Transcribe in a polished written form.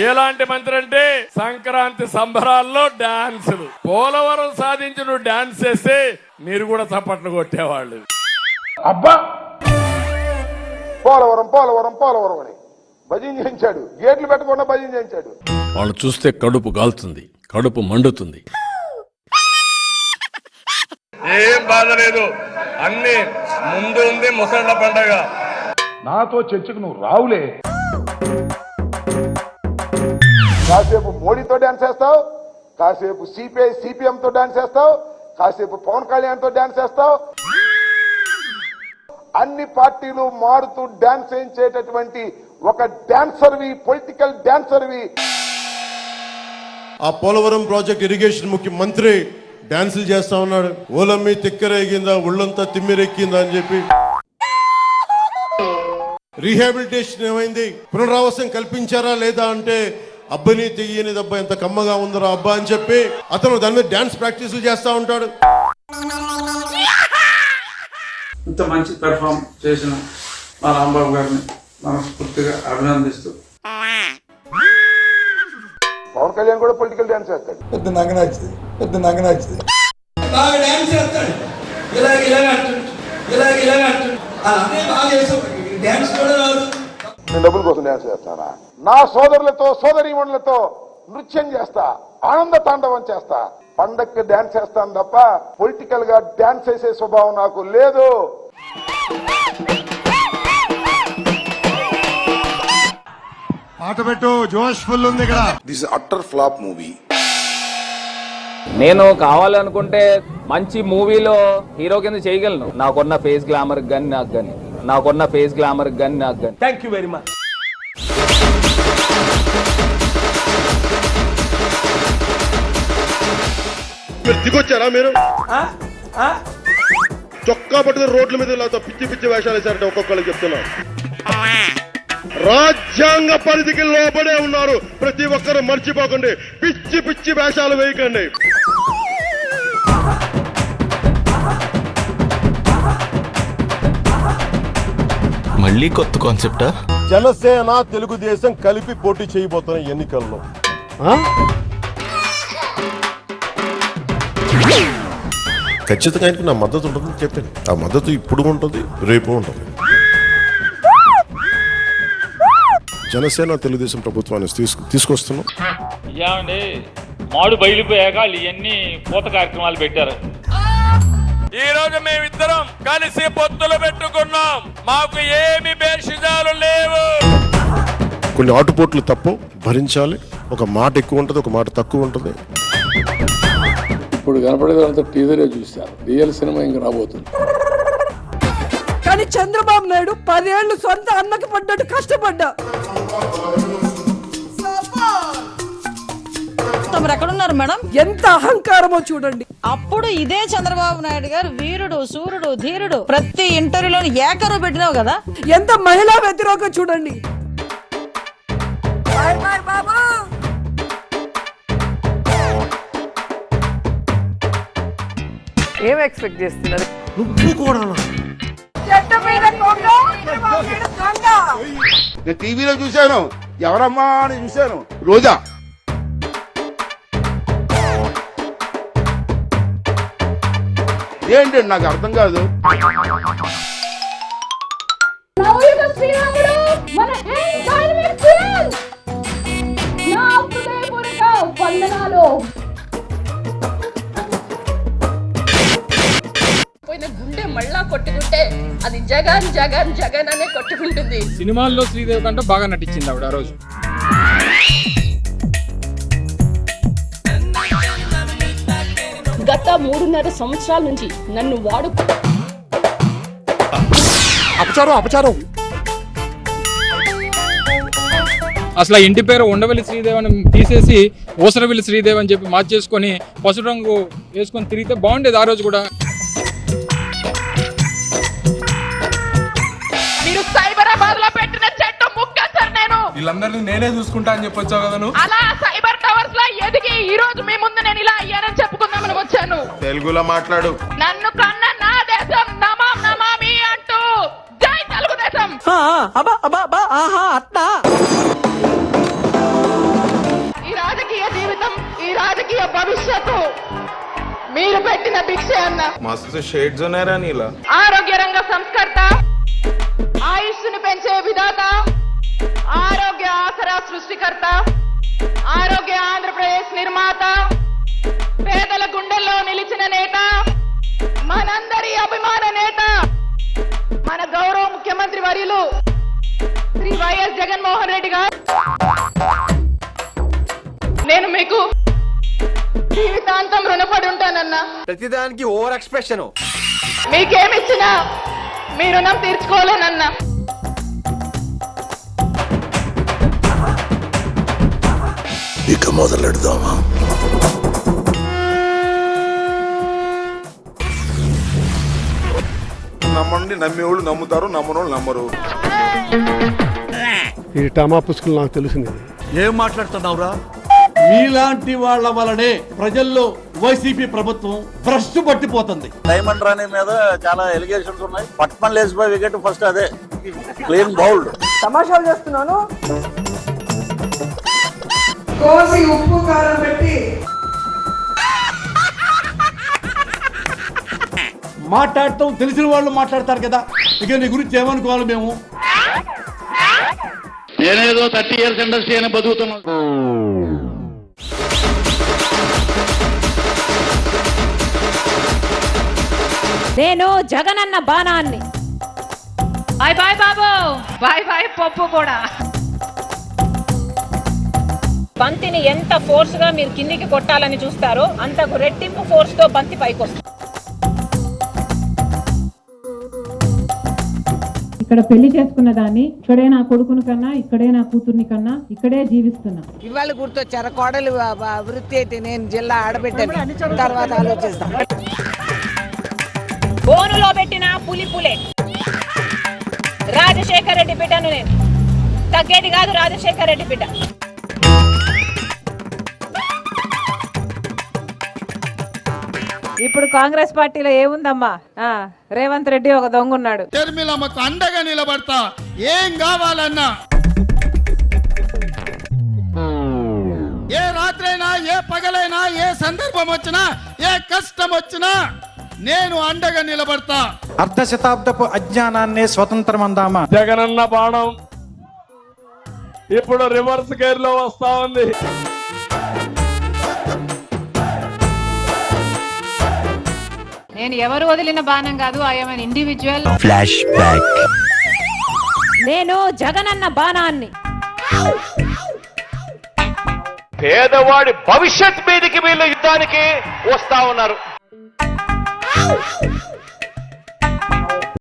ఎలాంటి మంత్రి అంటే సంక్రాంతి సంబరాల్లో డాన్సులు. పోలవరం సాధించి నువ్వు డాన్స్ చేస్తే మీరు కూడా చప్పట్లు కొట్టేవాళ్ళు. అబ్బా పోలవరం పోలవరం పోలవరం అని భజన చేయించాడు, గేట్లు పెట్టకుండా భజన చేయించాడు. వాళ్ళు చూస్తే కడుపు కాలుతుంది, కడుపు మండుతుంది. ఏం బాధ లేదు, అన్ని ముందు ఉంది ముసళ్ళ పండగ. నాతో చర్చకు నువ్వు రావులే. కాసేపు మోడీతో డాన్స్ చేస్తావు, కాసేపు సిపిఐ సిపిఎం తో డాన్స్ చేస్తావు, కాసేపు పవన్ కళ్యాణ్ తో డాన్స్ చేస్తావు. అన్ని పార్టీలు మారుతూ డాన్స్ చేయించేటటువంటి ఒక డాన్సర్వి, పొలిటికల్ డాన్సర్వి. ఆ పోలవరం ప్రాజెక్ట్ ఇరిగేషన్ ముఖ్యమంత్రి డాన్సులు చేస్తా ఉన్నాడు. ఓలమ్మి తిక్కరేగిందా, ఒళ్ళంతా తిమ్మిరెక్కిందా అని చెప్పి. రీహాబిలిటేషన్ ఏమైంది, పునరావాసం కల్పించారా లేదా అంటే అబ్బని తెయ్యని దెబ్బ ఎంత కమ్మగా ఉందరా అబ్బా అని చెప్పి అతను దాని మీద డాన్స్ ప్రాక్టీసులు చేస్తా ఉంటాడు. ఇంత మంచి పెర్ఫామ్ చేసిన మా రాంబాబు గారిని మనస్ఫూర్తిగా అభినందిస్తూ, పవన్ కళ్యాణ్ కూడా పొలిటికల్ డాన్స్ చేస్తాడు. పెద్ద నాకు నచ్చింది బాగా డాన్స్ చేస్తాడు. డాన్స్ కూడా రాదు. నేను డబ్బుల కోసం డాన్స్ చేస్తానా? నా సోదరులతో సోదరీమణులతో నృత్యం చేస్తా, ఆనంద తాండవం చేస్తా, పండక్కి డాన్స్ చేస్తాను తప్ప పొలిటికల్ గా డాన్స్ చేసే స్వభావం నాకు లేదు. పాట పెట్టు, జోష్ ఫుల్ ఉంది ఇక్కడ. This utter flop movie. నేను కావాలనుకుంటే మంచి మూవీలో హీరో కింద చేయగలను. నాకున్న ఫేస్ గ్లామర్ గన్ నాకు గని, థ్యాంక్ యూ వెరీ మచ్. మీరు దిగొచ్చారా? మీరు చొక్కా పట్టుకుని రోడ్ల మీద ఇలా పిచ్చి పిచ్చి వేషాలు వేశారంటే ఒక్కొక్కరికి చెప్తున్నా. రాజ్యాంగ పరిధికి లోబడే ఉన్నారు. ప్రతి ఒక్కరు మర్చిపోకండి, పిచ్చి పిచ్చి వేషాలు వేయకండి. మళ్ళీ కొత్త కాన్సెప్టా? జనసేన తెలుగుదేశం కలిపి పోటీ చేయబోతున్న ఎన్నికల్లో ఖచ్చితంగా ఆయనకి నా మద్దతు ఉంటుందని చెప్పాను. ఆ మద్దతు ఇప్పుడు ఉంటుంది, రేపు ఉంటుంది. జనసేన తెలుగుదేశం ప్రభుత్వాన్ని తీసుకొస్తున్నాం. ఏమండి మాడు బయలుపోయాక ఇవన్నీ పూత కార్యక్రమాలు పెట్టారు. ఈ రోజు మేమిద్దరం కలిసి పొత్తులు పెట్టుకున్నాం. మాకు ఏమి భేషజాలు లేవు. కొన్ని ఆటుపోట్లు తప్పు భరించాలి. ఒక మాట ఎక్కువ ఉంటుంది, ఒక మాట తక్కువ ఉంటుంది. ఇప్పుడు కనపడేదంతా టీజరే చూశారు, రియల్ సినిమా ఇంకా రాబోతుంది. కానీ చంద్రబాబు నాయుడు 10 ఏళ్లు సొంత అన్నకి పడ్డట్టు కష్టపడ్డా. తమరు ఎక్కడున్నారు మేడం? ఎంత అహంకారమో చూడండి. అప్పుడు ఇదే చంద్రబాబు నాయుడు గారు వీరుడు, సూర్యుడు, ధీరుడు ప్రతి ఇంటర్వ్యూలో ఏకరు పెట్టినావు కదా. ఎంత మహిళా వ్యతిరేకం చూడండి. ఏం ఎక్స్పెక్ట్ చేస్తున్నారు? నువ్వు కూడా నేను టీవీలో చూశాను, ఎవరమ్మా అని చూశాను. రోజా ఏంటండి నాకు అర్థం కాదు. గుండె మళ్ళా కొట్టుకుంటే అది జగన్ జగన్ జగన్ అనే కొట్టుకుంటుంది. సినిమాల్లో శ్రీదేవి కంటే బాగా నటించింది ఆవిడ ఆ రోజు. గత 3.5 సంవత్సరాల నుంచి నన్ను వాడు అపచారం. అసలు ఇంటి పేరు ఉండవల్లి శ్రీదేవి అని తీసేసి ఊసరవెల్లి శ్రీదేవి అని చెప్పి మార్చేసుకొని పసుపు రంగు వేసుకొని తిరిగితే బాగుండేది ఆ రోజు కూడా. మీరు సైబరాబాద్ లో పెట్టిన చెట్టు ముక్క సార్. నేను వీళ్ళందరినీ నేనే చూసుకుంటా అని చెప్పొచ్చావు కదా నువ్వు. అలా సైబర్ టవర్స్ లో ఎదిగి ఈ రోజు మీ ముందు నేను ఇలా అయ్యానని చెప్పుకుందామని వచ్చాను. తెలుగులో మాట్లాడు. నన్ను కన్న నా దేశం నమాం నమామి అంటూ జై తెలుగుదేశం. అబ్బా అబ్బా అబ్బా ఆహా అట్లా పెట్టిన భిక్షే అన్న. మస్తు షేడ్స్ ఉన్నాయరా నీలా. ఆరోగ్య రంగ సంస్కర్త, ఆయుష్ను పెంచే విధాత, ఆరోగ్య ఆసరా సృష్టికర్త, ఆరోగ్య ఆంధ్రప్రదేశ్ నిర్మాత, పేదల గుండెల్లో నిలిచిన నేత, మనందరి అభిమాన నేత, మన గౌరవ ముఖ్యమంత్రి వర్యులు శ్రీ వైఎస్ జగన్మోహన్ రెడ్డి గారు. నేను మీకు జీవితాంతం రుణపడి ఉంటానన్నా. ప్రతిదానికి ఓవర్ ఎక్స్ప్రెషన్. మీకేమిచ్చినా మీ రుణం తీర్చుకోలేనన్నా. ఇక మొదలెడదామా? నమ్మండి, నమ్మేవాళ్ళు నమ్ముతారు, నమ్మనోళ్ళు నమ్మరు. ఈ టమా పుస్తకం నాకు తెలిసింది. ఏం మాట్లాడుతున్నావురా? మీలాంటి వాళ్ళ వలనే ప్రజల్లో వైసీపీ ప్రభుత్వం భ్రష్టు పట్టిపోతుంది. డైమండ్ రాణి మీద చాలా ఎలిగేషన్స్ ఉన్నాయి. పట్మన్ లేసిపోయి వికెట్ ఫస్ట్ అదే క్లీన్ బౌల్డ్. తమాషాలు చేస్తున్నాను. కోసి ఉప్పు కారం పెట్టి మాట్లాడటం తెలిసిన వాళ్ళు మాట్లాడతారు కదా, ఇక నీ గురించి ఏమనుకోవాలి మేము? నేనేదో 30 years ఇండస్ట్రీ అని బతుకుతున్నాను. నేను జగనన్న బాణాన్ని. బాయ్ బాయ్ బాబు, బాయ్ బాయ్ పప్పు కూడా. బంతిని ఎంత ఫోర్స్ గా మీరు కిందికి కొట్టాలని చూస్తారో అంతకు రెట్టింపు ఫోర్స్ తో బంతి పైకి వస్తుంది. ఇక్కడ పెళ్లి చేసుకున్న దాన్ని ఇక్కడే నా కొడుకుని కన్నా, ఇక్కడే నా కూతుర్ని కన్నా, ఇక్కడే జీవిస్తున్నా. ఇవాళ గుర్తొచ్చారా కోడలు వృత్తి అయితే నేను జిల్లా ఆడబెట్టాను, తర్వాత ఆలోచిస్తాం. బోనులో పెట్టిన పులి పులే. రాజశేఖర్ రెడ్డి బిడ్డను నేను, తగ్గేది కాదు రాజశేఖర్ రెడ్డి బిడ్డ. ఇప్పుడు కాంగ్రెస్ పార్టీలో ఏముందమ్మా? రేవంత్ రెడ్డి ఒక దొంగ ఉన్నాడు. తెర్మిలమ్మకు అండగా నిలబడతా, ఏం కావాలన్నా. ఏ రాత్రైనా, ఏ పగలైనా, ఏ సందర్భం వచ్చినా, ఏ కష్టం వచ్చినా నేను అండగా నిలబడతా. అర్ధ శతాబ్దపు అజ్ఞానాన్ని స్వతంత్రం అందామా? జగనన్న బాణం ఇప్పుడు రివర్స్ గేర్ లో వస్తా ఉంది. నేను ఎవరు వదిలిన బాణం కాదు, ఐఎమ్ ఇండివిజువల్. Flash back. నేను జగనన్న బాణాన్ని. పేదవాడి భవిష్యత్ మీదకి వీళ్ళు యుద్ధానికి వస్తా ఉన్నారు.